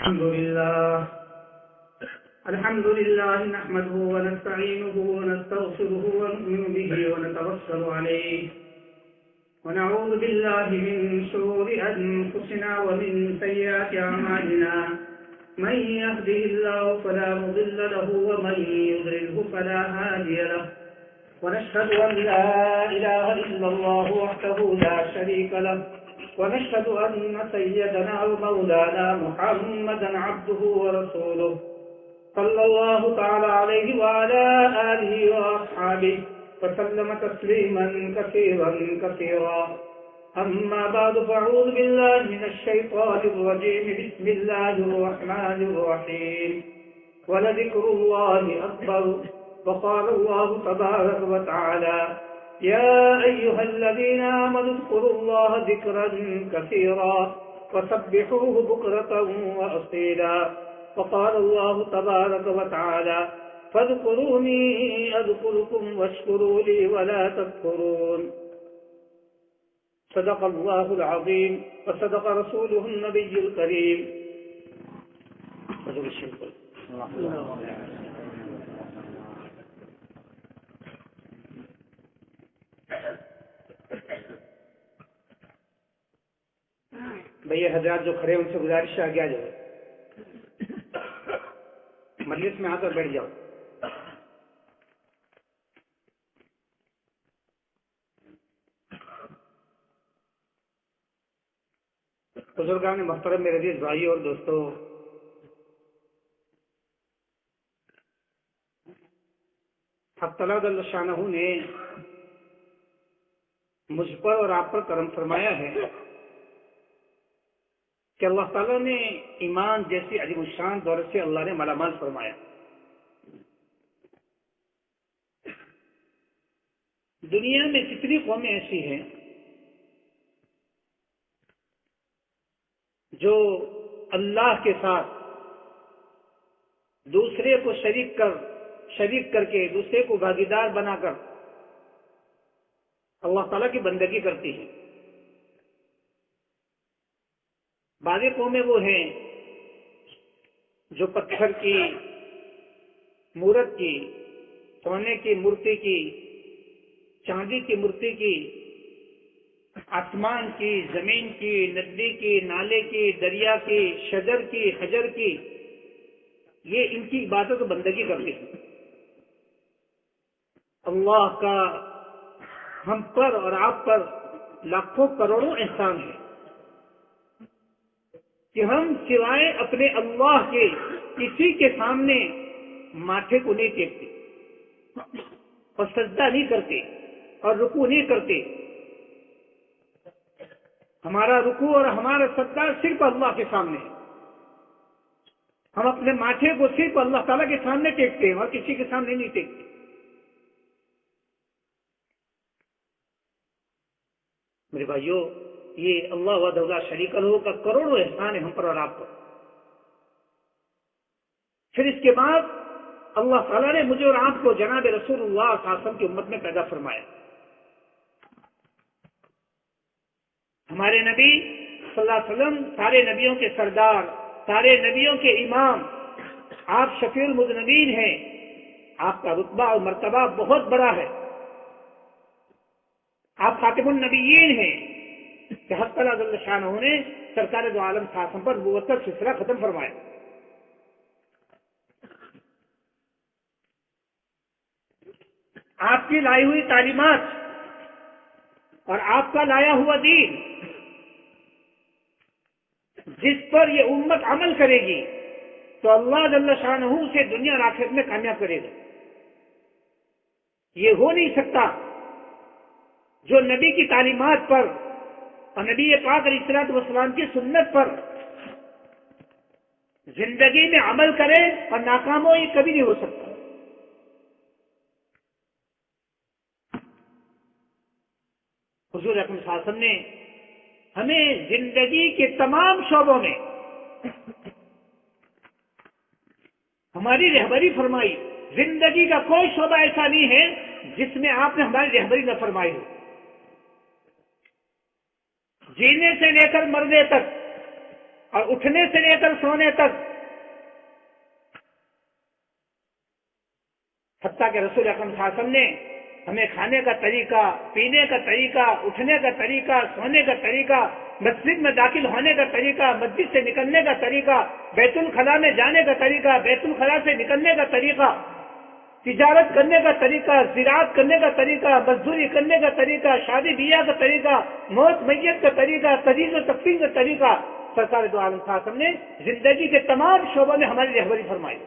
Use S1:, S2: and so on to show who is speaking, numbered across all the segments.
S1: الحمد لله نحمده ونستعينه ونستغفره ونؤمن به ونتوكل عليه ونعوذ بالله من شرور أنفسنا ومن سيئات أعمالنا من يهده الله فلا مضل له ومن يضلله فلا هادي له ونشهد أن لا إله إلا الله وحده لا شريك له ونشهد أن سيدنا ومولانا محمدا عبده ورسوله صلى الله تعالى عليه وعلى آله وأصحابه وسلم تسليما كثيرا أما بعد فأعوذ بالله من الشيطان الرجيم بسم الله الرحمن الرحيم ولذكر الله أكبر وقال الله تبارك وتعالى يا أيها الذين آمنوا اذكروا الله ذكرا كثيرا وسبحوه بكرة وأصيلا وقال الله تبارك وتعالى فاذكروني أذكركم واشكروا لي ولا تكفرون صدق الله العظيم وصدق رسوله النبي الكريم بھئی حضرات جو کھڑے ہیں ان سے گزارش ہے آگے آ جاؤ، مجلس میں آ کر بیٹھ جاؤ۔ بزرگان محترم، میرے عزیز بھائی اور دوستو، حق تعالیٰ جل شانہ نے مجھ پر اور آپ پر کرم فرمایا ہے کہ اللہ تعالیٰ نے ایمان جیسی عظیم الشان دولت سے اللہ نے مالا مال فرمایا۔ دنیا میں کتنی قومیں ایسی ہیں جو اللہ کے ساتھ دوسرے کو شریک کر کے دوسرے کو بھاگیدار بنا کر اللہ تعالیٰ کی بندگی کرتی ہیں۔ بعض قومیں وہ ہیں جو پتھر کی مورت کی، سونے کی مورتی کی، چاندی کی مورتی کی، آسمان کی، زمین کی، ندی کی، نالے کی، دریا کی، شجر کی، حجر کی، یہ ان کی عبادت و بندگی کرتے ہیں۔ اللہ کا ہم پر اور آپ پر لاکھوں کروڑوں احسان ہے کہ ہم سوائے اپنے اللہ کے کسی کے سامنے ماتھے کو نہیں ٹیکتے اور سجدہ نہیں کرتے اور رکوع نہیں کرتے۔ ہمارا رکوع اور ہمارا سجدہ صرف اللہ کے سامنے ہے۔ ہم اپنے ماتھے کو صرف اللہ تعالیٰ کے سامنے ٹیکتے ہیں اور کسی کے سامنے نہیں ٹیکتے۔ میرے بھائیو، یہ اللہ وحدہ لا شریک لہ کا کروڑوں احسان ہے ہم پر اور آپ پر۔ پھر اس کے بعد اللہ تعالیٰ نے مجھے اور آپ کو جناب رسول اللہ صلی اللہ علیہ وسلم کی امت میں پیدا فرمایا۔ ہمارے نبی صلی اللہ علیہ وسلم سارے نبیوں کے سردار، سارے نبیوں کے امام، آپ شفیع المذنبین ہیں۔ آپ کا رتبہ اور مرتبہ بہت بڑا ہے۔ آپ خاتم النبیین ہیں کہ حق تعالیٰ جل شانہ نے سرکار دو عالم صلی اللہ علیہ وسلم پر نبوت کا سلسلہ ختم فرمایا۔ آپ کی لائی ہوئی تعلیمات اور آپ کا لایا ہوا دین جس پر یہ امت عمل کرے گی تو اللہ جل شانہ اسے دنیا اور آخرت میں کامیاب کرے گا۔ یہ ہو نہیں سکتا جو نبی کی تعلیمات پر اور نبی پاک علیہ الصلوۃ والسلام کی سنت پر زندگی میں عمل کرے اور ناکام ہو، یہ کبھی نہیں ہو سکتا۔ حضور اکرم صلی اللہ علیہ وسلم نے ہمیں زندگی کے تمام شعبوں میں ہماری رہبری فرمائی۔ زندگی کا کوئی شعبہ ایسا نہیں ہے جس میں آپ نے ہماری رہبری نہ فرمائی ہو۔ جینے سے لے کر مرنے تک اور اٹھنے سے لے کر سونے تک، حتیٰ کہ رسول اکرم صلی اللہ علیہ وسلم نے ہمیں کھانے کا طریقہ، پینے کا طریقہ، اٹھنے کا طریقہ، سونے کا طریقہ، مسجد میں داخل ہونے کا طریقہ، مسجد سے نکلنے کا طریقہ، بیت الخلاء میں جانے کا طریقہ، بیت الخلاء سے نکلنے کا طریقہ، تجارت کرنے کا طریقہ، زراعت کرنے کا طریقہ، مزدوری کرنے کا طریقہ، شادی بیاہ کا طریقہ، موت میت کا طریقہ، تجہیز و تکفین کا طریقہ، سرکار دو عالم صلی اللہ علیہ وسلم نے زندگی کے تمام شعبوں میں ہماری رہبری فرمائی۔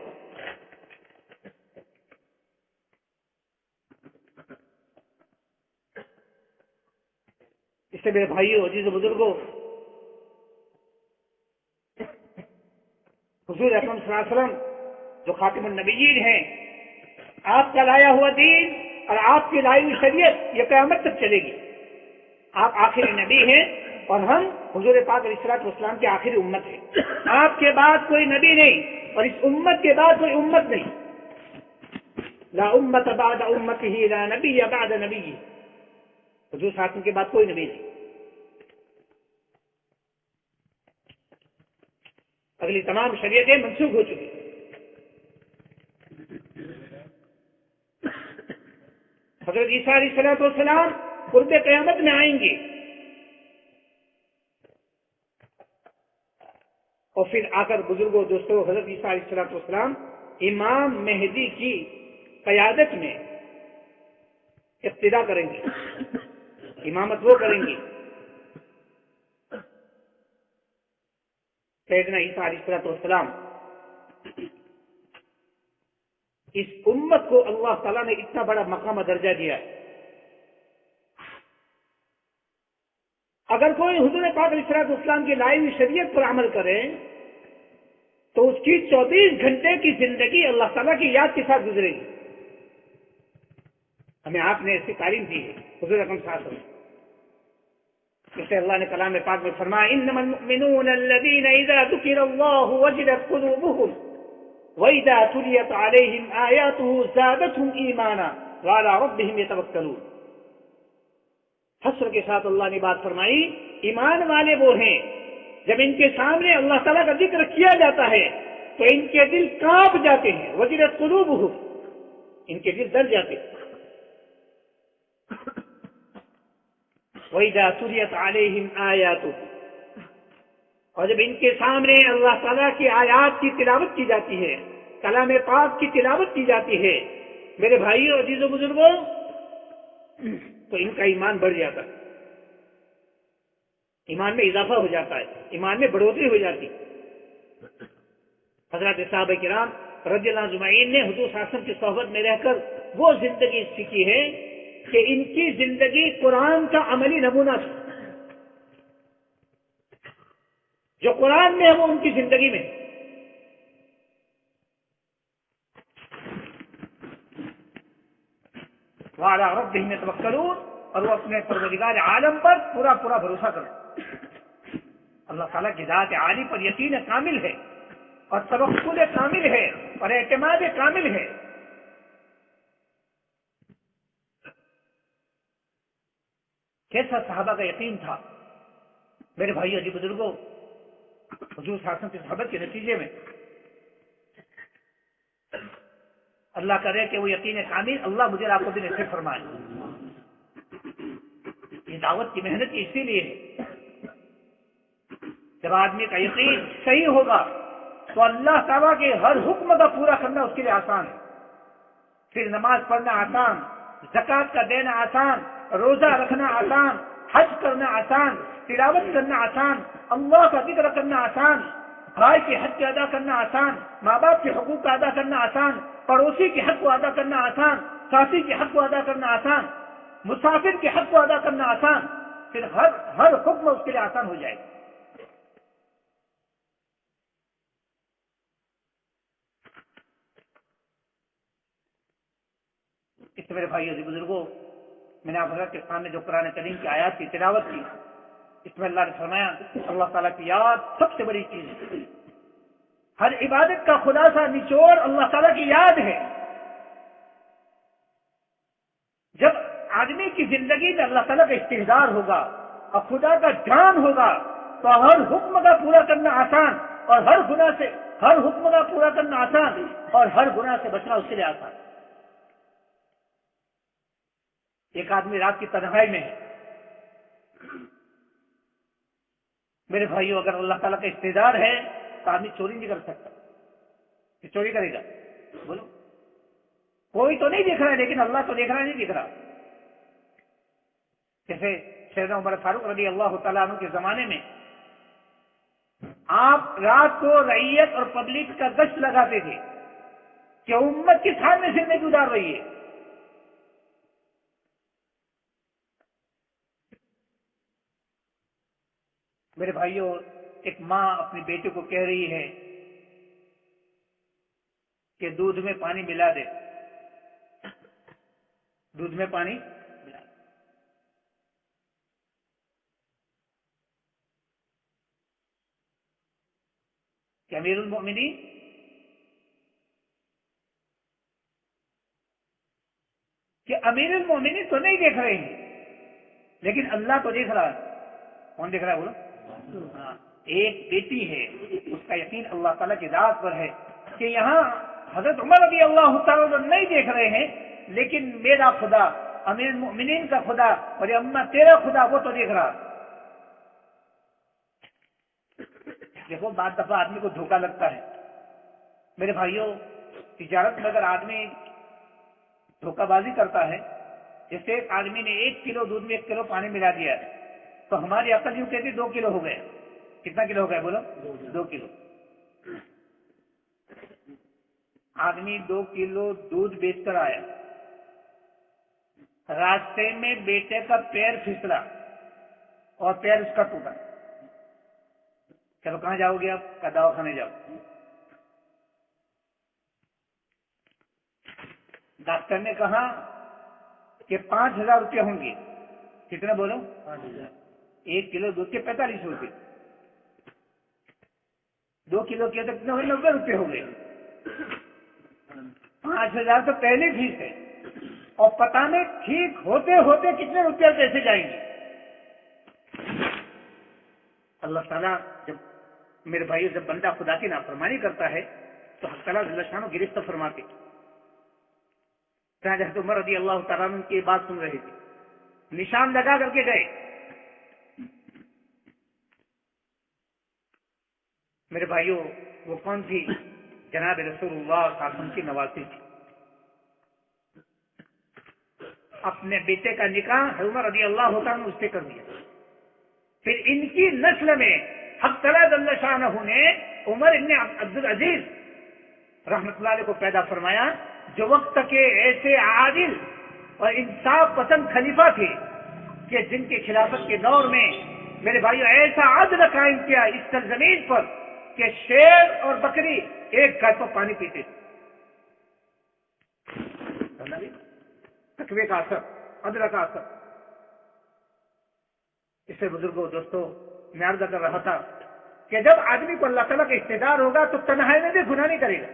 S1: اس سے میرے بھائیوں، عزیز و بزرگوں، حضور اکرم صلی اللہ علیہ وسلم جو خاتم النبیین ہیں، آپ کا لایا ہوا دین اور آپ کی لائی ہوئی شریعت یہ قیامت تک چلے گی۔ آپ آخری نبی ہیں اور ہم حضور پاک علیہ الصلوۃ والسلام کی آخری امت ہیں۔ آپ کے بعد کوئی نبی نہیں اور اس امت کے بعد کوئی امت نہیں۔ لا امت بعد امتہ لا نبی بعد نبی، حضور صلی اللہ علیہ وسلم کے بعد کوئی نبی نہیں۔ اگلی تمام شریعتیں منسوخ ہو چکی۔ حضرت عیسیٰ علیہ الصلوۃ والسلام قرب قیامت میں آئیں گے اور پھر آ کر بزرگوں دوستوں حضرت عیسیٰ علیہ الصلوۃ والسلام امام مہدی کی قیادت میں اقتدا کریں گے، امامت وہ کریں گے۔ سیدنا عیسیٰ علیہ الصلوۃ والسلام اس امت کو اللہ تعالیٰ نے اتنا بڑا مقام درجہ دیا ہے، اگر کوئی حضور پاک علیہ الصلوۃ والسلام کی لائی ہوئی شریعت پر عمل کرے تو اس کی 24 گھنٹے کی زندگی اللہ تعالیٰ کی یاد کے ساتھ گزرے گی۔ ہمیں آپ نے ایسی تعلیم دی ہے حضور اکرم صلی اللہ علیہ وسلم، جسے اللہ نے کلام پاک میں فرمایا انما المؤمنون الذين اذا ذكر الله وجلت قلوبهم واذا تليت عليهم آياته زادتهم ایمانا وعلى ربهم يتوکلون۔ حسر کے ساتھ اللہ نے بات فرمائی، ایمان والے وہ ہیں جب ان کے سامنے اللہ تعالیٰ کا ذکر کیا جاتا ہے تو ان کے دل کانپ جاتے ہیں، وجلت قلوبهم، ان کے دل ڈر جاتے ہیں۔ وَإِذَا تُلِيَتْ عَلَيْهِمْ آيَاتُهُ، اور جب ان کے سامنے اللہ تعالیٰ کی آیات کی تلاوت کی جاتی ہے، کلام پاک کی تلاوت کی جاتی ہے، میرے بھائیوں عزیز و بزرگوں، تو ان کا ایمان بڑھ جاتا ہے، ایمان میں اضافہ ہو جاتا ہے، ایمان میں بڑھوتری ہو جاتی۔ حضرات صحابہ کرام رضی اللہ اجمعین نے حضور صلی اللہ علیہ وسلم کی صحبت میں رہ کر وہ زندگی سیکھی ہے کہ ان کی زندگی قرآن کا عملی نمونہ تھا، جو قرآن میں ہے وہ ان کی زندگی میں۔ وعلی ربہم یتوکلون، اور وہ اپنے پروردگار عالم پر پورا بھروسہ کرتے، اللہ تعالیٰ کی ذات عالی پر یقین کامل ہے اور توکل کامل ہے اور اعتماد کامل ہے۔ کیسا صحابہ کا یقین تھا میرے بھائیو جی بزرگوں، حضور صلی اللہ علیہ وسلم کی صحبت کے نتیجے میں اللہ کرے کہ وہ یقین کامل اللہ مجھے آپ کو بھی نصیب فرمائے۔ یہ دعوت کی محنت اسی لیے ہے، جب آدمی کا یقین صحیح ہوگا تو اللہ تعالیٰ کے ہر حکم کا پورا کرنا اس کے لیے آسان ہے۔ پھر نماز پڑھنا آسان، زکوٰۃ کا دینا آسان، روزہ رکھنا آسان، حج کرنا آسان، تلاوت کرنا آسان، اللہ کا ذکر کرنا آسان، بھائی کے حق کو ادا کرنا آسان، ماں باپ کے حقوق کا ادا کرنا آسان، پڑوسی کے حق کو ادا کرنا آسان، ساتھی کے حق کو ادا کرنا آسان، مسافر کے حق کو ادا کرنا آسان، پھر ہر حکم اس کے لیے آسان ہو جائے گا۔ اس میرے بھائیو بزرگوں، میں نے آپ حضرت کے سامنے جو قرآن کریم کی آیات کی تلاوت کی، اس میں اللہ نے فرمایا اللہ تعالیٰ کی یاد سب سے بڑی چیز ہے۔ ہر عبادت کا خلاصہ نچوڑ اللہ تعالیٰ کی یاد ہے۔ جب آدمی کی زندگی میں اللہ تعالیٰ کا استحضار ہوگا اور خدا کا جان ہوگا تو ہر حکم کا پورا کرنا آسان، اور ہر حکم کا پورا کرنا آسان، اور ہر گناہ سے بچنا اس کے لیے آسان۔ ایک آدمی رات کی تنہائی میں ہے، میرے بھائیوں اگر اللہ تعالیٰ کا اقتدار ہے تو آدمی چوری نہیں کر سکتا، کہ چوری کرے گا؟ بولو، کوئی تو نہیں دیکھ رہا ہے لیکن اللہ تو دیکھ رہا ہے، نہیں دیکھ رہا۔ جیسے سیدنا عمر فاروق رضی اللہ تعالیٰ عنہ کے زمانے میں آپ رات کو رعیت اور پبلک کا گشت لگاتے تھے کہ امت کے سامنے زندگی گزار رہی ہے۔ میرے بھائیوں، ایک ماں اپنی بیٹے کو کہہ رہی ہے کہ دودھ میں پانی ملا دے، دودھ میں پانی ملا دے۔ کہ امیر المؤمنین تو نہیں دیکھ رہے ہیں لیکن اللہ تو دیکھ رہا ہے۔ کون دیکھ رہا ہے؟ بولو۔ ہاں، ایک بیٹی ہے، اس کا یقین اللہ تعالیٰ کی ذات پر ہے کہ یہاں حضرت عمر رضی اللہ تعالیٰ عنہ نہیں دیکھ رہے ہیں لیکن میرا خدا، امیر المؤمنین کا خدا اور یہ اماں تیرا خدا، وہ تو دیکھ رہا۔ دیکھو، بعض دفعہ آدمی کو دھوکہ لگتا ہے میرے بھائیوں، تجارت میں اگر آدمی دھوکہ بازی کرتا ہے، جیسے ایک آدمی نے 1 کلو دودھ میں 1 کلو پانی ملا دیا ہے تو ہماری عقل یوں کہتی 2 کلو ہو گئے۔ کتنا کلو ہو گئے؟ بولو، 2 کلو۔ آدمی 2 کلو دودھ بیچ کر آیا، راستے میں بیٹے کا پیر پھسلا اور پیر اس کا ٹوٹا۔ چلو کہاں جاؤ گے آپ؟ کا دواخانے جاؤ۔ ڈاکٹر نے کہا کہ 5,000 روپے ہوں گے۔ کتنے؟ بولو، 5,000۔ 1 کلو دودھ کے 45 روپے، 2 کلو کے تو کتنے ہوئے؟ 90 روپے ہو گئے۔ 5,000 تو پہلے فیس ہے، اور پتہ نہیں ٹھیک ہوتے ہوتے کتنے روپے پیسے جائیں گے۔ اللہ تعالیٰ جب، میرے بھائیو، جب بندہ خدا کی نافرمانی کرتا ہے تو حق تعالیٰ جل شانہ گرفتار فرماتے۔ حضرت عمر رضی اللہ تعالیٰ عنہ کی بات سن رہے تھے، نشان لگا کر کے گئے۔ میرے بھائیوں، وہ کون تھی؟ جناب رسول اللہ صلی اللہ علیہ وسلم کی نواسی تھی۔ اپنے بیٹے کا نکاح عمر رضی اللہ تعالیٰ عنہ اس سے کر دیا۔ پھر ان کی نسل میں حق تعالیٰ جل شانہ نے عمر ابن عبدالعزیز رحمۃ اللہ علیہ کو پیدا فرمایا، جو وقت کے ایسے عادل اور انصاف پسند خلیفہ تھے کہ جن کے خلافت کے دور میں میرے بھائیو ایسا عدل قائم کیا اس سرزمین پر کہ شیر اور بکری ایک گھر پر پانی پیتے تھے۔ تقوی کا اثر، عدل کا اثر۔ اس سے بزرگوں، دوستوں، میں عرض کر رہا تھا کہ جب آدمی کو اللہ تعالیٰ کا اقتدار ہوگا تو تنہائی میں بھی گناہ نہیں کرے گا۔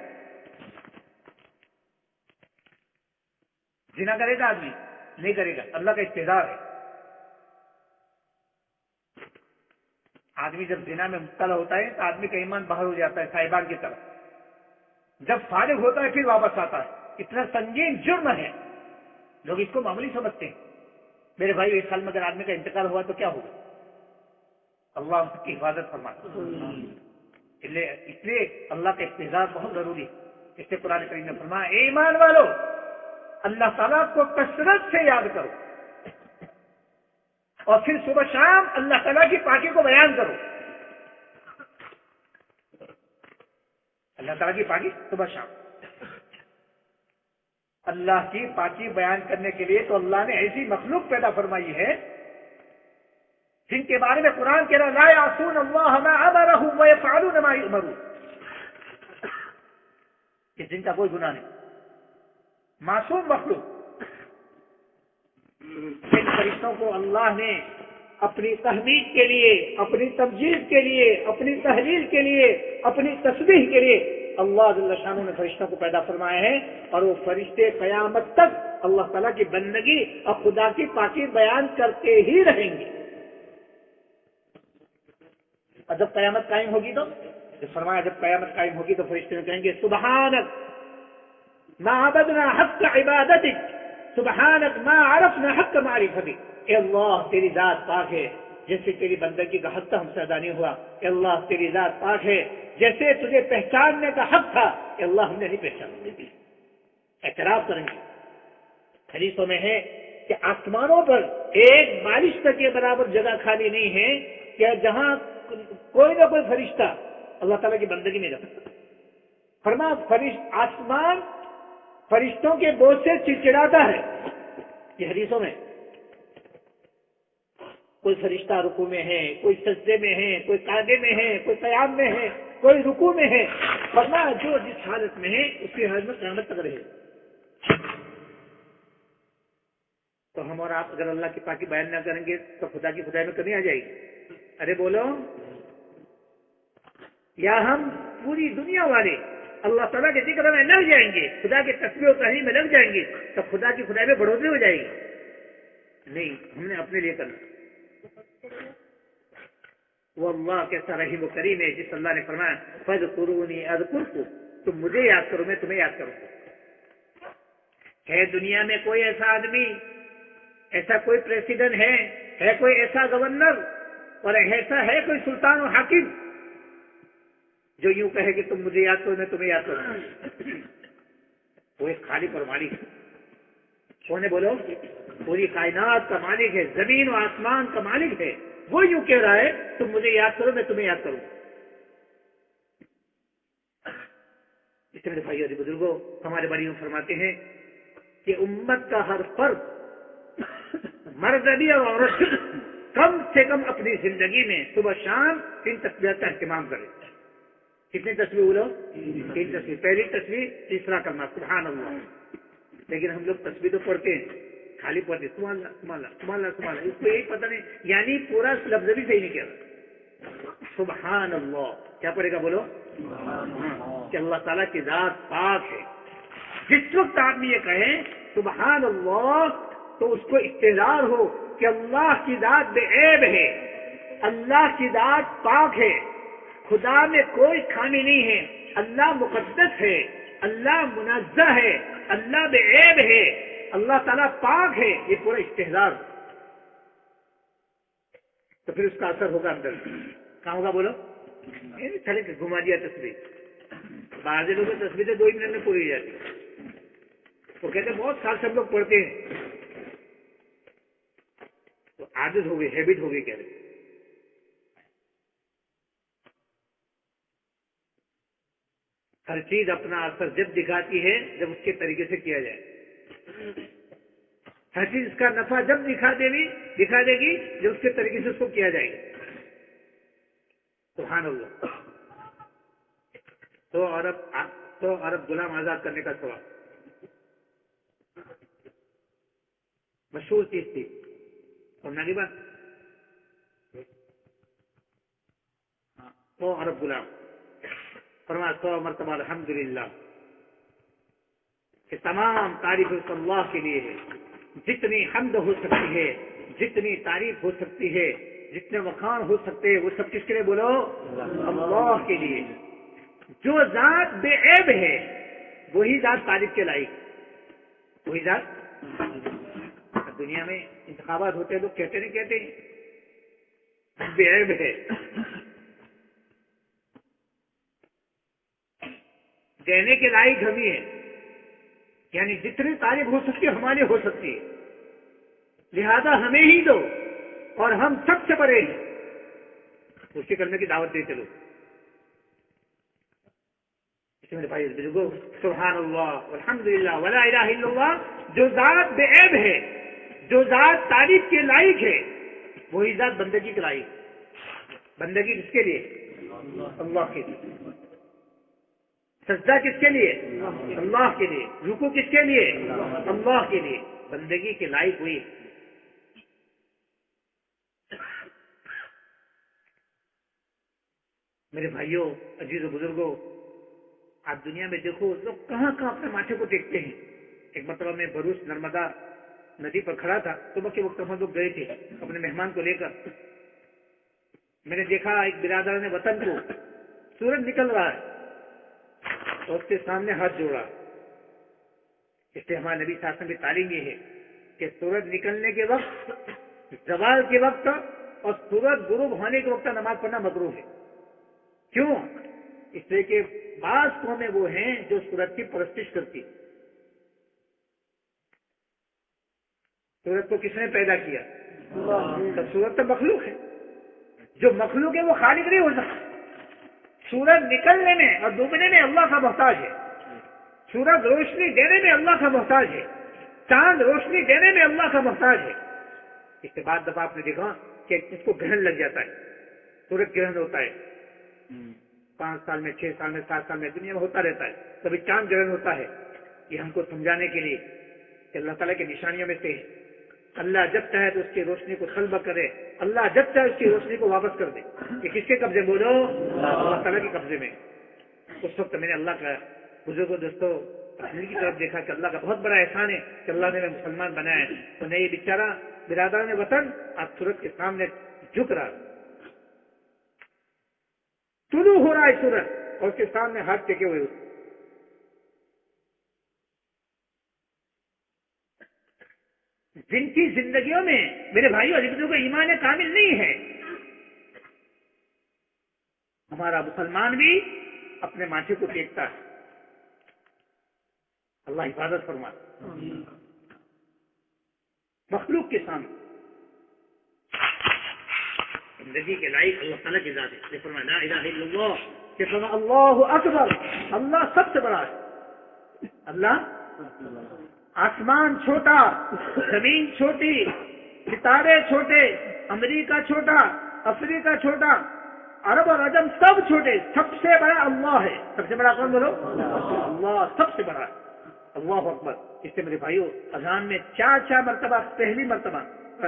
S1: زنا کرے گا آدمی؟ نہیں کرے گا، اللہ کا اقتدار ہے۔ آدمی جب زنا میں مبتلا ہوتا ہے تو آدمی کا ایمان باہر ہو جاتا ہے صاحبان کی طرف، جب فارغ ہوتا ہے پھر واپس آتا ہے۔ اتنا سنگین جرم ہے، لوگ اس کو معمولی سمجھتے ہیں۔ میرے بھائی، اس سال میں اگر آدمی کا انتقال ہوا تو کیا ہوگا؟ اللہ اس کی حفاظت فرمائے۔ اس لیے اللہ کا اقتدار بہت ضروری ہے۔ اس سے قرآن کریم نے فرمایا، اے ایمان والو، اللہ تعالیٰ کو کثرت سے یاد کرو اور پھر صبح شام اللہ تعالیٰ کی پاکی کو بیان کرو۔ اللہ تعالیٰ کی پاکی صبح شام، اللہ کی پاکی بیان کرنے کے لیے تو اللہ نے ایسی مخلوق پیدا فرمائی ہے جن کے بارے میں قرآن کہہ رہا، لا یعصون اللہ ما امرهم ویفعلون ما یؤمرون، کہ جن کا کوئی گناہ نہیں، معصوم مخلوق۔ ان فرشتوں کو اللہ نے اپنی تحمید کے لیے، اپنی تمجید کے لیے، اپنی تحلیل کے لیے، اپنی تسبیح کے لیے اللہ جل شانہ نے فرشتوں کو پیدا فرمایا ہے، اور وہ فرشتے قیامت تک اللہ تعالیٰ کی بندگی اور خدا کی پاکی بیان کرتے ہی رہیں گے۔ اور جب قیامت قائم ہوگی تو فرمایا جب قیامت قائم ہوگی تو فرشتے کہیں گے سبحانک ما عبدنا حق عبادتک سبحانک ما عرفنا حق معرفتک، اے اللہ تیری ذات پاک ہے جیسے تیری بندگی کا حق ہم سے ادا نہیں ہوا، اے اللہ تیری ذات پاک ہے جیسے تجھے پہچاننے کا حق تھا، اے اللہ ہم نے نہیں پہچانا۔ اعتراف کریں گے۔ حدیثوں میں ہے کہ آسمانوں پر ایک بالش تک کے برابر جگہ خالی نہیں ہے کہ جہاں کوئی نہ کوئی فرشتہ اللہ تعالیٰ کی بندگی نہیں رکھتا۔ فرما آسمان فرشتوں کے بوجھ سے چڑچڑاتا ہے، یہ حدیثوں میں۔ کوئی فرشتہ رکوع میں ہے، کوئی سجدے میں ہے، کوئی قاعدے میں ہے، کوئی قیام میں ہے، کوئی رکوع میں ہے، فرما جو جس حالت میں ہے اس کی حالت میں قیامت تک رہے۔ تو ہم اور آپ اگر اللہ کی پاکی بیان نہ کریں گے تو خدا کی خدائی میں کمی آ جائے گی۔ ارے بولو، یا ہم پوری دنیا والے اللہ تعالیٰ کے ذکر میں لگ جائیں گے، خدا کے تسبیح و تحلیل میں لگ جائیں گے تو خدا کی خدائی میں بڑھوتری ہو جائے گی؟ نہیں، ہم نے اپنے لیے کرنا۔ وہ اللہ کیسا رحیم و کریم ہے جس اللہ نے فرمایا فاذکرونی اذکرکم، تم مجھے یاد کرو میں تمہیں یاد کروں گا۔ ہے دنیا میں کوئی ایسا آدمی، ایسا کوئی پریسیڈنٹ ہے کوئی ایسا گورنر اور ایسا ہے کوئی سلطان و حاکم جو یوں کہے کہ تم مجھے یاد کرو میں تمہیں یاد کروں؟ وہ ایک خالق اور مالک ہے۔ کون ہے بولو؟ پوری کائنات کا مالک ہے، زمین و آسمان کا مالک ہے، وہ یوں کہہ رہا ہے تم مجھے یاد کرو میں تمہیں یاد کروں۔ اس میرے بھائی اور بزرگوں، ہمارے بڑے یوں فرماتے ہیں کہ امت کا ہر فرد مرد بھی اور عورت بھی کم سے کم اپنی زندگی میں صبح شام 3 تسبیحات کا اہتمام کرے۔ کتنی تصویر بولو؟ 3 تصویر۔ پہلی تصویر تیسرا کلمہ سبحان اللہ۔ لیکن ہم لوگ تصویر تو پڑھتے ہیں، خالی پڑھتے سبحان اللہ سبحان اللہ سبحان اللہ سبحان اللہ، اس کو یہی پتہ نہیں، یعنی پورا لفظ بھی صحیح نہیں کہہ رہا۔ سبحان اللہ کیا پڑھے گا بولو؟ کہ اللہ تعالیٰ کی ذات پاک ہے۔ جس وقت آدمی یہ کہیں سبحان اللہ تو اس کو استحضار ہو کہ اللہ کی ذات بے عیب ہے، اللہ کی ذات پاک ہے، خدا میں کوئی خامی نہیں ہے، اللہ مقدس ہے، اللہ منزہ ہے، اللہ بے عیب ہے، اللہ تعالیٰ پاک ہے، یہ پورا استحضار تو پھر اس کا اثر ہوگا اندر۔ کہاں ہوگا بولو؟ چلے کہ گھما دیا تصویر۔ بعض لوگوں کی تصویریں 2 ہی منٹ میں پوری ہو جاتی، وہ کہتے ہیں بہت سال سے ہم لوگ پڑھتے ہیں تو عادت ہو گئی، ہیبٹ ہو گئی۔ کہہ رہے ہر چیز اپنا اثر جب دکھاتی ہے جب اس کے طریقے سے کیا جائے۔ ہر چیز اس کا نفع جب دکھا دے گی جب اس کے طریقے سے اس کو کیا جائے گا۔ سبحان اللہ۔ تو عرب غلام آزاد کرنے کا سوال مشہور چیز تھی، سمجھا کی بات؟ تو عرب غلام فرمایا 100 مرتبہ الحمدللہ، کہ تمام تعریف اس اللہ کے لیے ہے، جتنی حمد ہو سکتی ہے، جتنی تعریف ہو سکتی ہے، جتنے وقار ہو سکتے ہیں وہ سب کس کے لیے بولو؟ اللہ کے لیے۔ جو ذات بے عیب ہے وہی ذات تعریف کے لائق، وہی ذات۔ دنیا میں انتخابات ہوتے ہیں، لوگ کہتے نہیں کہتے بے عیب ہے، دینے کے لائق ہم ہی ہیں، یعنی جتنی تعریف ہو سکتی ہے ہمارے ہو سکتی ہے، لہذا ہمیں ہی دو اور ہم سب سے بڑے ہیں، اس کے کرنے کی دعوت دے چلو۔ اس میرے بھائی بزرگوں، سبحان اللہ والحمدللہ ولا الہ الا اللہ، جو ذات بے عیب ہے، جو ذات تعریف کے لائق ہے، وہی ذات بندگی کے لائق۔ بندگی کس کے لیے؟ اللہ کے لیے۔ سجدہ کس کے لیے؟ اللہ کے لیے۔ رکوع کس کے لیے؟ اللہ کے لیے۔ بندگی کے لائق ہوئی۔ میرے بھائیوں، عزیز و بزرگوں، آپ دنیا میں دیکھو لوگ کہاں کہاں اپنے ماتھے کو ٹیکتے ہیں۔ ایک مرتبہ میں بھروچ نرمدا ندی پر کھڑا تھا، صبح کے وقت ہم لوگ گئے تھے اپنے مہمان کو لے کر۔ میں نے دیکھا ایک برادر نے وطن کو سورج نکل رہا ہے اور اس کے سامنے ہاتھ جوڑا. اس سے ہمارے نبی صلی اللہ علیہ وسلم کی تعلیم یہ ہے کہ سورج نکلنے کے وقت، زوال کے وقت اور سورج غروب ہونے کے وقت نماز پڑھنا مکروہ ہے. کیوں؟ اس لیے کہ بعض قومیں وہ ہیں جو سورج کی پرستش کرتی. سورج کو کس نے پیدا کیا؟ تو سورج تو مخلوق ہے. جو مخلوق ہے وہ خالق نہیں ہو سکتا. سورج نکلنے میں اور ڈوبنے میں اللہ کا محتاج ہے. سورج روشنی دینے میں اللہ کا محتاج ہے. چاند روشنی دینے میں اللہ کا محتاج ہے. اس کے بعد دفعہ آپ نے دیکھا کہ اس کو گرہن لگ جاتا ہے. سورج گرہن ہوتا ہے 5 سال میں، 6 سال میں، 7 سال میں، دنیا میں ہوتا رہتا ہے. کبھی چاند گرہن ہوتا ہے. یہ ہم کو سمجھانے کے لیے کہ اللہ تعالیٰ کی نشانیوں میں سے ہے. اللہ جب چاہے تو اس کی روشنی کو سلب کرے، اللہ جب چاہے اس کی روشنی کو واپس کر دے. یہ کس کے قبضے؟ بولو، اللہ تعالیٰ کے قبضے میں. اس وقت میں نے اللہ کا بزرگوں دوستوں اپنے کی طرف دیکھا کہ اللہ کا بہت بڑا احسان ہے کہ اللہ نے مسلمان بنایا ہے. تو نہیں، یہ بیچارہ برادران وطن آپ سورج کے سامنے جھک رہا، طلوع ہو رہا ہے سورج اور اس کے سامنے ہاتھ ٹیکے ہوئے. جن کی زندگیوں میں میرے بھائیوں عزیزوں کو ایمان کامل نہیں ہے، ہمارا مسلمان بھی اپنے ماتھے کو ٹیکتا ہے. اللہ حفاظت فرما. مخلوق کے سامنے زندگی کے لائق اللہ تعالیٰ کی ذات ہے. فرمایا لا الہ الا اللہ، کہ فرمایا اللہ اکبر، اللہ سب سے بڑا ہے. اللہ، آسمان چھوٹا، زمین چھوٹی، ستارے چھوٹے، امریکہ چھوٹا، افریقہ چھوٹا، عرب اور عجم سب چھوٹے، سب سے بڑا اللہ ہے. سب سے بڑا کون؟ بولو، اللہ سب سے بڑا ہے. اللہ اکبر. اس سے میرے بھائیوں اذان میں 4 مرتبہ، پہلی مرتبہ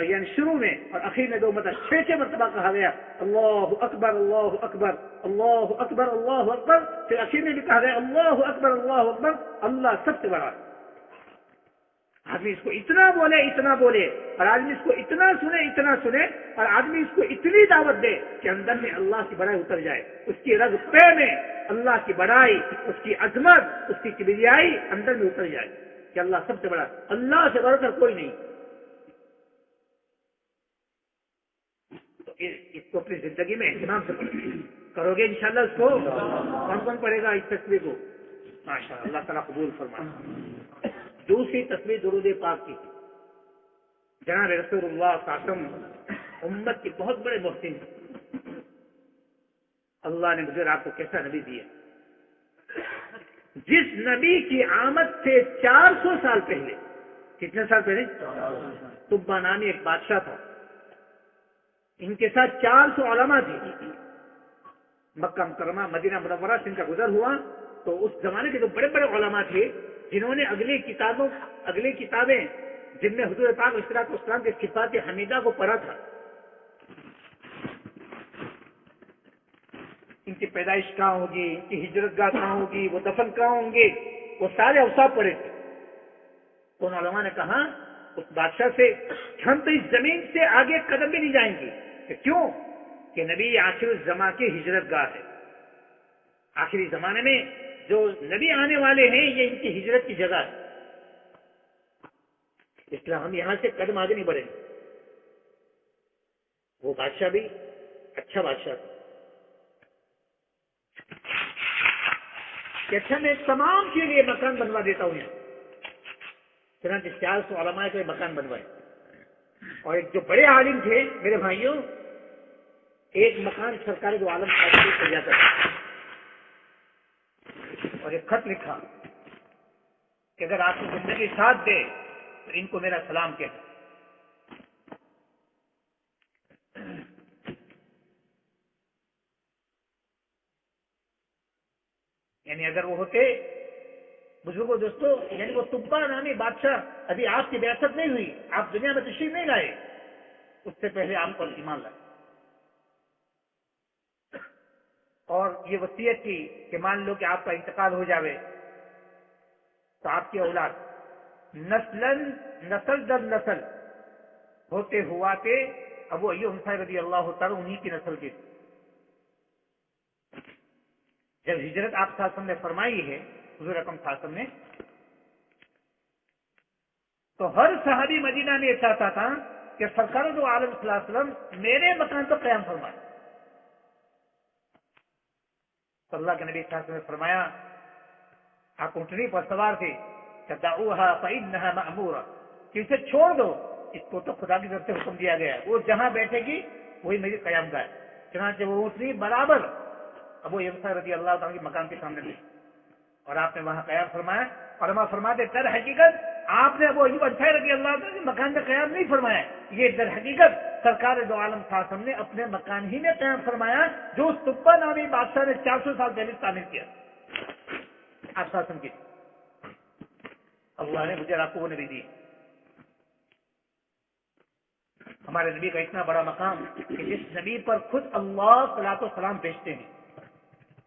S1: یعنی شروع میں اور اخیر میں 2 مرتبہ، 6 مرتبہ کہا گیا اللہ اکبر، اللہ اکبر، اللہ اکبر، اللہ اکبر. پھر اخیر میں بھی کہا گیا اللہ اکبر، اللہ اکبر. اللہ سب سے بڑا. آدمی اس کو اتنا بولے اور آدمی اس کو اتنا سنے اور آدمی اس کو اتنی دعوت دے کہ اندر میں اللہ کی بڑائی اتر جائے. اس کی رگ پے میں اللہ کی بڑائی، اس کی عظمت، اس کی کبریائی اندر میں اتر جائے کہ اللہ سب سے بڑا، اللہ سے بڑھ کر کوئی نہیں. تو اس کو اپنی زندگی میں اہتمام سے کرو گے انشاءاللہ. اس کو کون پڑھے گا اس تصویر کو؟ ماشاءاللہ، اللہ تعالیٰ قبول فرمائے. دوسری تصویر درود پاک کی. جناب رسول اللہ صلی اللہ علیہ وسلم امت کے بہت بڑے محسن ہیں. اللہ نے مجھے آپ کو کیسا نبی دیا، جس نبی کی آمد سے 400 سال پہلے، کتنے سال پہلے؟ تبا نامی ایک بادشاہ تھا. ان کے ساتھ 400 علماء تھے. مکہ مکرمہ، مدینہ منورہ سے ان کا گزر ہوا تو اس زمانے کے جو بڑے بڑے علماء تھے جنہوں نے اگلی کتابیں جن میں حضور پاک علیہ الصلوۃ والسلام کے صفات حمیدہ کو پڑھا تھا، ان کی پیدائش کہاں ہوگی، ان کی ہجرت گاہ کہاں ہوگی، وہ دفن کہاں ہوں گے، وہ سارے اوصاف پڑھے تھے. ان علماء نے کہا اس بادشاہ سے ہم تو اس زمین سے آگے قدم بھی نہیں جائیں گے. کہ کیوں؟ کہ نبی آخر الزماں کی ہجرت گاہ ہے. آخری زمانے میں جو نبی آنے والے ہیں یہ ان کی ہجرت کی جگہ ہے، اس لیے ہم یہاں سے قدم آگے نہیں بڑھیں گے. وہ بادشاہ بھی اچھا بادشاہ تھا کہ اچھا میں تمام کے لیے مکان بنوا دیتا ہوں. یہاں چنانچہ 400 علماء کے مکان بنوائے. اور ایک جو بڑے عالم تھے میرے بھائیوں، ایک مکان سرکاری دو عالم کو جاتا تھا اور ایک خط لکھا کہ اگر آپ کی زندگی ساتھ دے تو ان کو میرا سلام کہنا. یعنی اگر وہ ہوتے بزرگوں دوستوں، یعنی وہ تبا نامی بادشاہ ابھی آپ کی بیعت نہیں ہوئی، آپ دنیا میں تشریف نہیں لائے، اس سے پہلے آپ پر ایمان لائے اور یہ وصیت کی کہ مان لو کہ آپ کا انتقال ہو جاوے تو آپ کی اولاد نسل در نسل ہوتے ہوا کہ ابو ایوب انصاری رضی اللہ تعالیٰ انہی کی نسل کے تھے۔ جب ہجرت آپ صلی اللہ علیہ وسلم نے فرمائی ہے حضور اکرم صلی اللہ علیہ وسلم نے، تو ہر صحابی مدینہ میں یہ چاہتا تھا کہ سرکار دو عالم صلی اللہ علیہ وسلم میرے مکان پر قیام فرمائے۔ تو اللہ کے نبی صلی اللہ علیہ وسلم نے فرمایا، آپ اونٹنی پر سوار تھے، کہ دعوها فإنها مأمورة، کہ اسے چھوڑ دو، اس کو تو خدا کی طرف سے حکم دیا گیا ہے، وہ جہاں بیٹھے گی وہی میری قیام گاہ ہے۔ چنانچہ وہ اونٹنی برابر ابو ایوب رضی اللہ تعالیٰ کے مکان کے سامنے تھی اور آپ نے وہاں قیام فرمایا۔ اور ہم فرماتے در حقیقت آپ نے ابو ایوب انصاری رضی اللہ تعالیٰ کے مکان میں قیام نہیں فرمایا، یہ در حقیقت سرکار دو عالم صلی اللہ علیہ وسلم نے اپنے مکان ہی میں قیام فرمایا، جو تبا نامی بادشاہ نے 400 سال پہلے تعمیر کیا آپ صلی اللہ علیہ وسلم کی۔ اللہ نے مجھے آپ کو وہ نبی دی۔ ہمارے نبی کا اتنا بڑا مقام کہ جس نبی پر خود اللہ صلاۃ و سلام بھیجتے ہیں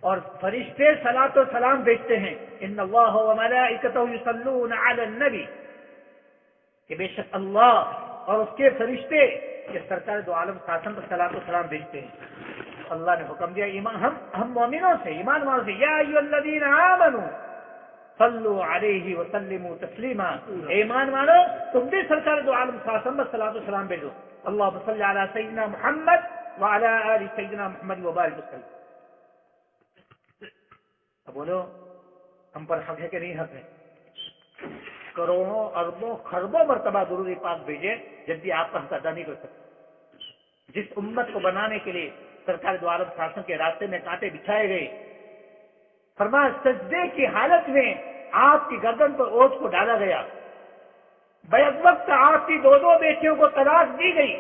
S1: اور فرشتے صلاۃ و سلام بھیجتے ہیں، ان اللہ وملائکتہ یصلون علی النبی، کہ بے شک اللہ اور اس کے فرشتے یہ سرکار دو عالم صلی اللہ علیہ وسلم پر صلاۃ و سلام بھیجتے ہیں۔ اللہ نے حکم دیا ایمان ہم مومنوں سے، ایمان والوں سے، یا ایھا الذین آمنوا صلوا علیہ وسلموا تسلیما، ایمان والو تم بھی سرکار دو عالم صلی اللہ علیہ وسلم پر صلاۃ و سلام بھیجو۔ اللہم صل علی سیدنا محمد وعلی آل سیدنا محمد وبارک وسلم۔ اب بولو ہم پر حق ہے کہ نہیں حق ہے؟ کروڑوں اربوں خربوں مرتبہ درود پاک بھیجے جب بھی آپ کا حق ادا نہیں کر سکتے۔ جس امت کو بنانے کے لیے سرکار دو عالم صلی اللہ علیہ وسلم کے راستے میں کانٹے بچھائے گئے، فرمایا سجدے کی حالت میں آپ کی گردن پر اوچھ کو ڈالا گیا، بیک وقت آپ کی دو بیٹیوں کو طلاق دی گئی،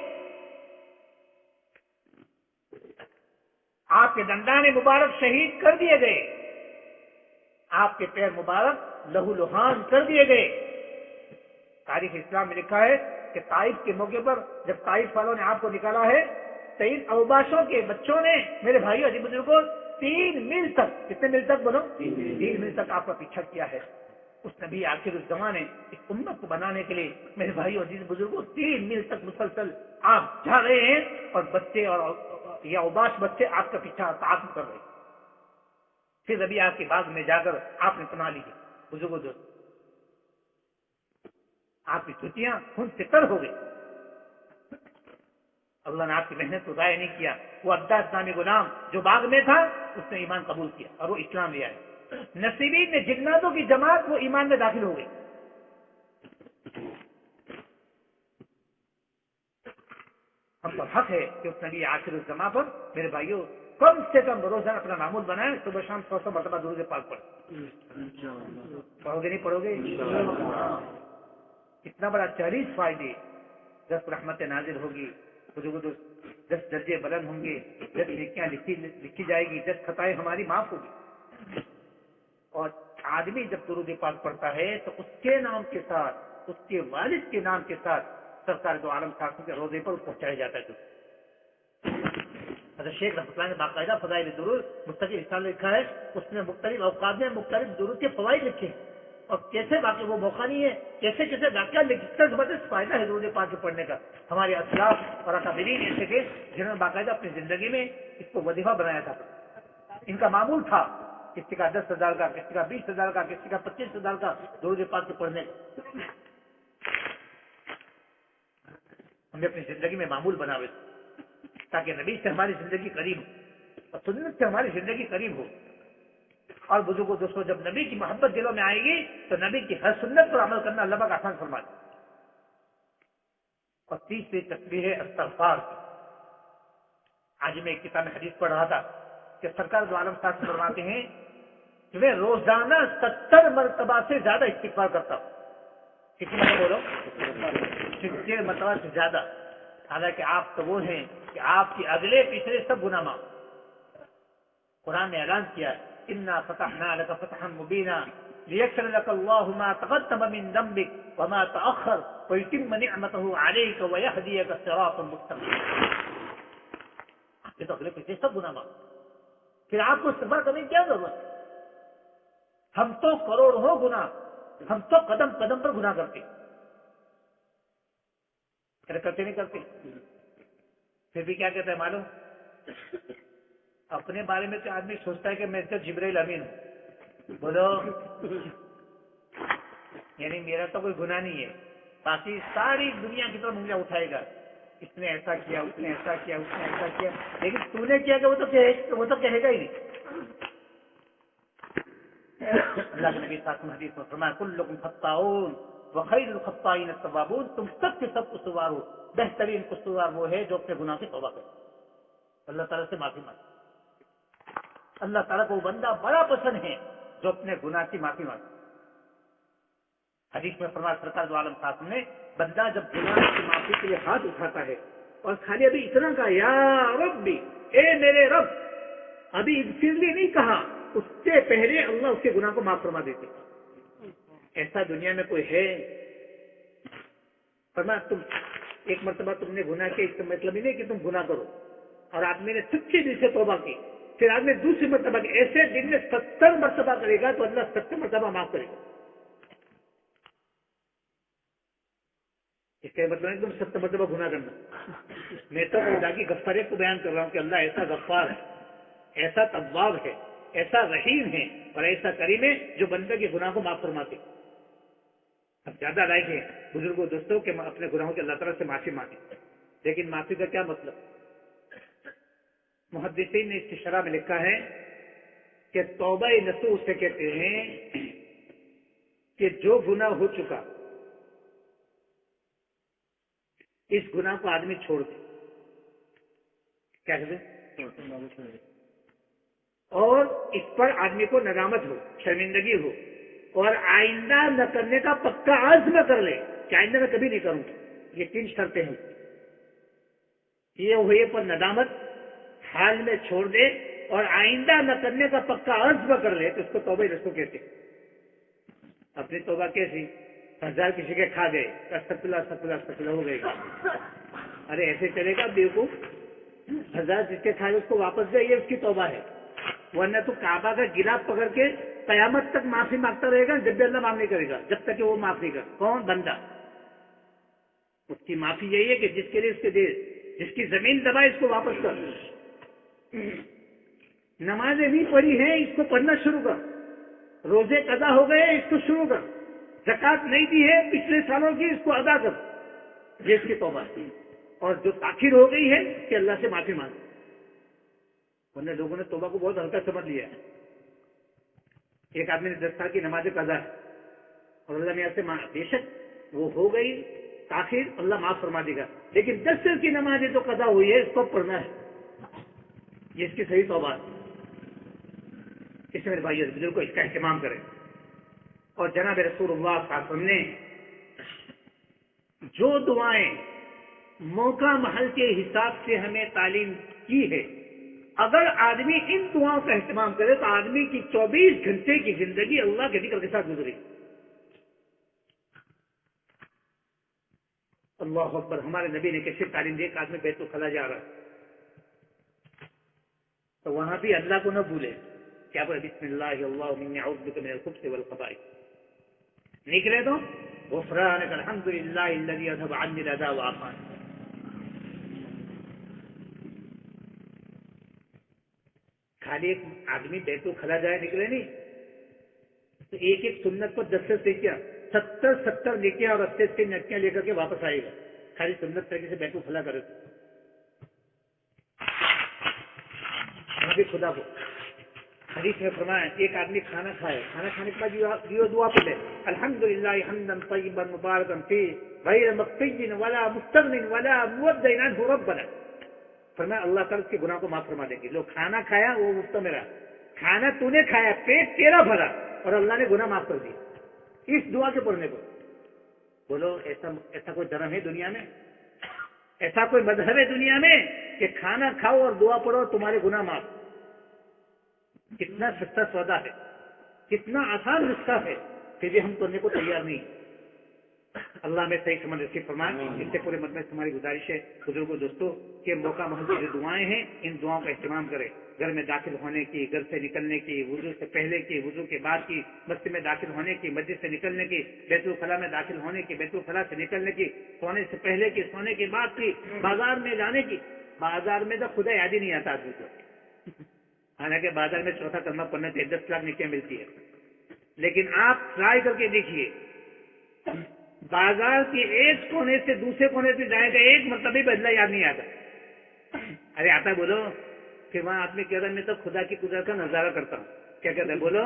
S1: آپ کے دندان مبارک شہید کر دیے گئے، آپ کے پیر مبارک لہو لہان کر دیے گئے۔ تاریخ اسلام میں لکھا ہے کہ طائف کے موقع پر جب طائف والوں نے آپ کو نکالا ہے، 3 اوباشوں کے بچوں نے، میرے بھائیوں عزیز بزرگوں، 3 میل تک، کتنے میل تک بولو؟ 3 میل تک آپ کا پیچھا کیا ہے۔ اس نبی آخر الزمان نے اس امت کو بنانے کے لیے میرے بھائیوں عزیز بزرگوں 3 میل تک مسلسل آپ جا رہے ہیں، اور بچے اور یا اوباش بچے آپ کا پیچھا تعاقب کر رہے ہیں۔ پھر ابھی آپ کے باغ میں جا کر آپ نے پناہ لی ہے۔ بزرگوں دوست، آپ کی چھٹیاں خون سے تر ہو گئی، اللہ نے آپ کی محنت کو ضائع نہیں کیا۔ وہ عباس نامی غلام جو باغ میں تھا اس نے ایمان قبول کیا اور وہ اسلام لے آئے۔ نصیبین نے جناتوں کی جماعت وہ ایمان میں داخل ہو گئی۔ ہم پر حق ہے کہ اس نبی آخر الزمان پر میرے بھائیوں کم سے کم روزانہ اپنا معمول بنائیں، صبح شام 100 مرتبہ درود پاک پڑھیں۔ پڑھو گے نہیں پڑھو گے؟ اتنا بڑا 40 فائدے، 10 رحمت نازل ہوگی، 10 درجے بلند ہوں گے، 10 نیکیاں لکھی جائے گی، 10 خطائیں ہماری معاف ہوگی۔ اور آدمی جب درود پاک پڑھتا ہے تو اس کے نام کے ساتھ، اس کے والد کے نام کے ساتھ سرکار دو عالم صاحب کے روزے پر پہنچایا جاتا ہے۔ حضرت شیخ رحمۃ اللہ نے باقاعدہ فضائل درود مستقل رسالہ لکھا ہے، اس میں مختلف اوقات میں مختلف درود کے فوائد لکھے ہیں، اور کیسے واقع وہ موقع نہیں ہے، کیسے کیسے واقعہ لکھتا زبردست فائدہ ہے درود پاک کے پڑھنے کا۔ ہمارے اسلاف اور اکابرین ایسے تھے جنہوں نے باقاعدہ اپنی زندگی میں اس کو وظیفہ بنایا تھا۔ ان کا معمول تھا کسی کا 10,000 کا، کسی کا 20,000 کا، کسی کا 25,000 کا درود پاک کے پڑھنے کا۔ ہم نے اپنی زندگی میں معمول بنا ہوئے تاکہ نبی سے ہماری زندگی قریب ہو اور سنت سے ہماری زندگی قریب ہو۔ اور بزرگوں دوستوں، جب نبی کی محبت دلوں میں آئے گی تو نبی کی ہر سنت پر عمل کرنا اللہ پاک آسان فرما دے۔ اور تیسری تسبیح ہے استغفار کی۔ آج میں ایک کتاب حدیث پڑھ رہا تھا کہ سرکار دو عالم صاحب فرماتے ہیں کہ میں روزانہ 70 مرتبہ سے زیادہ استغفار کرتا ہوں۔ کتنی مرتبہ بولو؟ 70 مرتبہ سے زیادہ۔ حالانکہ آپ تو وہ ہیں کہ آپ کے اگلے پچھلے سب گناہ معاف۔ قرآن نے اعلان کیا ہے انا فتحنا لك فتحا مبینا لیغفر لك الله ما تقدم من ذنبك وما تأخر ويتم نعمته عليك ويهديك صراطا مستقيما۔ آپ کے تو اگلے پچھلے سب گناہ معاف، پھر آپ کو استغفار کرنے کی کیا ضرورت ہے؟ ہم تو کروڑوں گناہ، ہم تو قدم قدم پر گناہ کرتے نہیں کرتے۔ پھر بھی کیا کہتا ہے معلوم؟ اپنے بارے میں تو آدمی سوچتا ہے کہ میں تو جبرائیل امین ہوں، بولو یعنی میرا تو کوئی گناہ نہیں ہے، باقی ساری دنیا کی طرف انگلیاں اٹھائے گا، اس نے ایسا کیا، اس نے ایسا کیا، اس نے ایسا کیا، لیکن تو نے کیا کہ وہ تو کہے گا ہی نہیں۔ اللہ کے نبی صلی اللہ علیہ وسلم حدیث میں فرمایا کلکم خطاؤن وخیر الخطائین التوابون، تم سب کے سب قصوار ہو، بہترین قصوار وہ ہے جو اپنے گناہ کی توبہ کرے، اللہ تعالیٰ سے معافی مانگے۔ اللہ تعالیٰ کو وہ بندہ بڑا پسند ہے جو اپنے گناہ کی معافی مانگے۔ حدیث میں فرمایا سرکار دو عالم صاحب نے، بندہ جب گناہ کی معافی کے لیے ہاتھ اٹھاتا ہے اور خالی ابھی اتنا کہا یا ربی، اے میرے رب، ابھی اغفر لی نہیں کہا، اس سے پہلے اللہ اس کے گناہ کو معاف فرما دیتے۔ ایسا دنیا میں کوئی ہے؟ فرمایا تم ایک مرتبہ تم نے گناہ کیا، اس کا مطلب ہی نہیں کہ تم گناہ کرو، اور آدمی نے سچے دل سے توبہ کی، پھر آدمی دوسری مرتبہ کی، ایسے دن میں 70 مرتبہ کرے گا تو اللہ 70 مرتبہ معاف کرے گا۔ اس کا مطلب ہے تم 70 مرتبہ گناہ کرنا۔ میں تو خدا کی غفاریت کو بیان کر رہا ہوں کہ اللہ ایسا غفار ہے، ایسا تواب ہے، ایسا رحیم ہے اور ایسا کریم ہے جو بندے کے گناہ کو معاف فرماتے۔ اب زیادہ لائق ہے بزرگوں دوستوں کہ اپنے گناہوں کے اللہ تعالیٰ سے معافی مانگے، لیکن معافی کا کیا مطلب؟ محدثین نے اس کی شرح میں لکھا ہے کہ توبہ نصوح اسے کہتے ہیں کہ جو گناہ ہو چکا اس گناہ کو آدمی چھوڑ دے، کیا کہتے ہیں، اور اس پر آدمی کو ندامت ہو، شرمندگی ہو، اور آئندہ نہ کرنے کا پکا عزم کر لے کہ آئندہ میں کبھی نہیں کروں گا۔ یہ 3 شرطیں ہیں، یہ ہوئے پر ندامت، حال میں چھوڑ دے اور آئندہ نہ کرنے کا پکا عزم کر لے تو اس کو توبہ نصوح کہتے ہیں۔ اپنی توبہ کیسی؟ 1000 کسی کے کھا گئے، استغفر اللہ ہو گئے گا، ارے ایسے چلے گا بیوقوف، 1000 جس کے کھائے اس کو واپس دے، یہ اس کی توبہ ہے، ورنہ تو کعبہ کا گلاف پکڑ کے قیامت تک معافی مانگتا رہے گا، جب بھی اللہ معاف نہیں کرے گا، جب تک کہ وہ معاف نہیں کرے۔ کون؟ بندہ۔ اس کی معافی یہی ہے کہ جس کے لیے اس کے دے، جس کی زمین دبائے اس کو واپس کر، نمازیں نہیں پڑھی ہیں اس کو پڑھنا شروع کر، روزے قضا ہو گئے اس کو شروع کر، زکات نہیں دی ہے پچھلے سالوں کی اس کو ادا کر، یہ اس کی توبہ ہے۔ اور جو تاخیر ہو گئی ہے کہ اللہ سے معافی مانگ، ورنہ لوگوں نے توبہ کو بہت ہلکا سمجھ لیا ہے۔ ایک آدمی نے 10 سال کی نماز قضا ہے اور اللہ میاں سے بے شک وہ ہو گئی تاخیر، اللہ معاف فرما دے گا، لیکن 10 سال کی نماز جو قضا ہوئی ہے اس کو پڑھنا ہے، یہ اس کی صحیح توبہ ہے۔ اس میرے بھائی بزرگ کو اس کا اہتمام کریں۔ اور جناب رسول اللہ صلی اللہ علیہ وسلم نے جو دعائیں موقع محل کے حساب سے ہمیں تعلیم کی ہے، اگر آدمی ان دعاؤں کا اہتمام کرے تو آدمی کی 24 گھنٹے کی زندگی اللہ کے ذکر کے ساتھ گزرے گی۔ اللہ اکبر! ہمارے نبی نے کیسے تعلیم دی؟ ایک آدمی بیت الخلا جا رہا ہے تو وہاں بھی اللہ کو نہ بھولے، کیا بولے؟ بسم اللہ اللہم انی اعوذ بک من الخبث والخبائث، نکلے تو غفرانک الحمد للہ الذی اذھب عنی الاذی وعافانی۔ خالی ایک آدمی بیت الخلا جائے نکلے نہیں تو ایک ایک سنت پر 10 نیکیاں، 70 نیکیاں اور 80 نیکیاں لے کر کے واپس آئے گا، خالی سنت طریقے سے بیت الخلا کرے تو۔ ابھی خدا کو حدیث میں فرمایا ایک آدمی کھانا کھائے، کھانا کھانے کے بعد یہ دعا پڑھے، الحمدللہ حمدا طیبا مبارکا فیہ غیر مقطوع ولا مستغن ولا مودع عنہ ربنا۔ فرمایا اللہ تعالیٰ اس کے گناہ کو معاف فرما دیں گے۔ لو کھانا کھایا وہ مفت میرا، کھانا تو نے کھایا، پیٹ تیرا بھرا اور اللہ نے گناہ معاف کر دیا اس دعا کے پڑھنے کو۔ بولو ایسا کوئی دھرم ہے دنیا میں؟ ایسا کوئی مذہب ہے دنیا میں کہ کھانا کھاؤ اور دعا پڑھو اور تمہارے گناہ معاف؟ کتنا سستا سودا ہے، کتنا آسان نسخہ ہے، پھر بھی ہم کرنے کو تیار نہیں۔ اللہ میں صحیح سمجھ نصیب فرمائے۔ اس سے پورے مجمع سے ہماری گزارش ہے بزرگوں دوستوں کہ موقع محل کی جو دعائیں ہیں ان دعاؤں کا اہتمام کریں، گھر میں داخل ہونے کی، گھر سے نکلنے کی، وضو سے پہلے کی، وضو کے بعد کی، مسجد میں داخل ہونے کی، مسجد سے نکلنے کی، بیت الخلا میں داخل ہونے کی، بیت الخلا سے نکلنے کی، سونے سے پہلے کی، سونے کے بعد کی، بازار میں جانے کی، بازار میں تو خدا یاد ہی نہیں آتا آدمی کو، حالانکہ بازار میں چوتھا کلمہ پڑھنے سے 10 لاکھ نیکیاں ملتی ہے. لیکن آپ ٹرائی کر کے دیکھیے، بازار کے ایک کونے سے دوسرے کونے سے جائے گا، ایک مرتبہ بدلہ یاد نہیں آتا. ارے آتا ہے بولو. پھر وہاں آدمی کہتا ہے میں تو خدا کی قدرت کا نظارہ کرتا ہوں. کیا کہتا ہے بولو.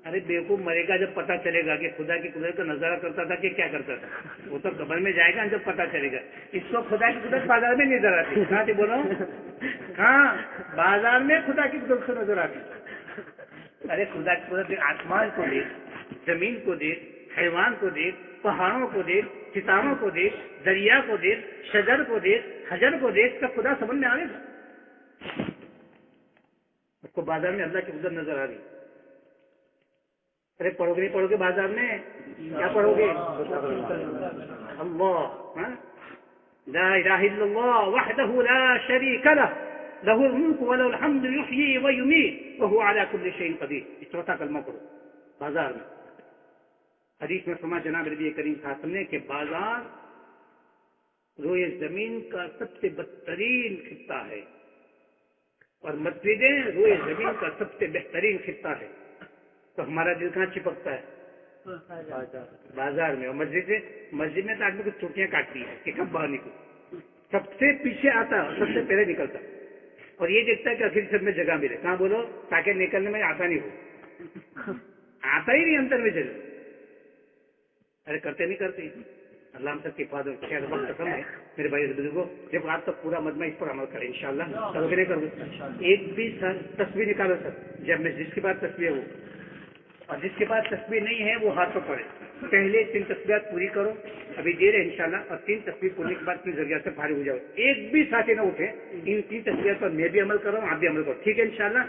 S1: ارے بیوقوف مرے گا جب پتا چلے گا کہ خدا کی قدرت کا نظارہ کرتا تھا کہ کیا کرتا تھا. وہ تو قبر میں جائے گا جب پتا چلے گا. اس کو خدا کی قدرت بازار میں نظر آتی. کہاں تھی بولو. ہاں بازار میں خدا کی قدرت سے نظر آتی. ارے خدا کی قدرت آسمان کو دیکھ، زمین کو دیکھ، حیوان کو دیکھ، پہاڑوں کو دیکھ، ستاروں کو دیکھ، دریا کو دیکھ، شجر کو دیکھ، حجر کو دیکھ، تب خدا سمجھ میں آئے گا. اس کو بازار میں اللہ کی قدرت نظر آ رہی. ارے پڑھو گے نہیں پڑھو گے بازار میں کیا پڑھو گے؟ اللہ لا الہ الا اللہ وحدہ لا شریک لہ لہ الملک ولہ الحمد یحیی ویمیت وہو علی کل شیء قدیر. یہ چوتھا کلمہ پڑھو بازار میں. حدیث میں فرمایا جناب نبی کریم صلی اللہ علیہ وسلم نے کہ بازار روئے زمین کا سب سے بدترین خطہ ہے اور مسجدیں روئے زمین کا سب سے بہترین خطہ ہے. تو ہمارا دل کہاں چپکتا ہے؟ بازار میں. اور مسجد میں تو آدمی کو چوٹیاں کاٹتی ہے کہ کب باہر نکلو. سب سے پیچھے آتا اور سب سے پہلے نکلتا اور یہ دیکھتا ہے کہ آخر سب میں جگہ ملے. کہاں بولو تاکہ نکلنے میں آسانی ہو. آتا ہی نہیں اندر میں جگہ. ارے کرتے نہیں کرتے. اللہ ہم سب کی حفاظت قسم ہے میرے بھائی بزرگوں. جب آپ تک پورا مجمع اس پر عمل کرے انشاءاللہ. کرو کہ نہیں کرو؟ ایک بھی سر تصویر نکالو سر. جب میں جس کے بعد تصویر ہو اور جس کے پاس تصویر نہیں ہے وہ ہاتھ پہ پڑے. پہلے 3 تصویرات پوری کرو ابھی دیر ہے انشاءاللہ. اور 3 تصویر پورنے کے بعد اپنے ذریعہ سے فارغ ہو جاؤ. ایک بھی ساتھی نہ اٹھے. ان 3 تصویرات پر میں بھی عمل کروں آپ بھی عمل کرو. ٹھیک ہے انشاءاللہ.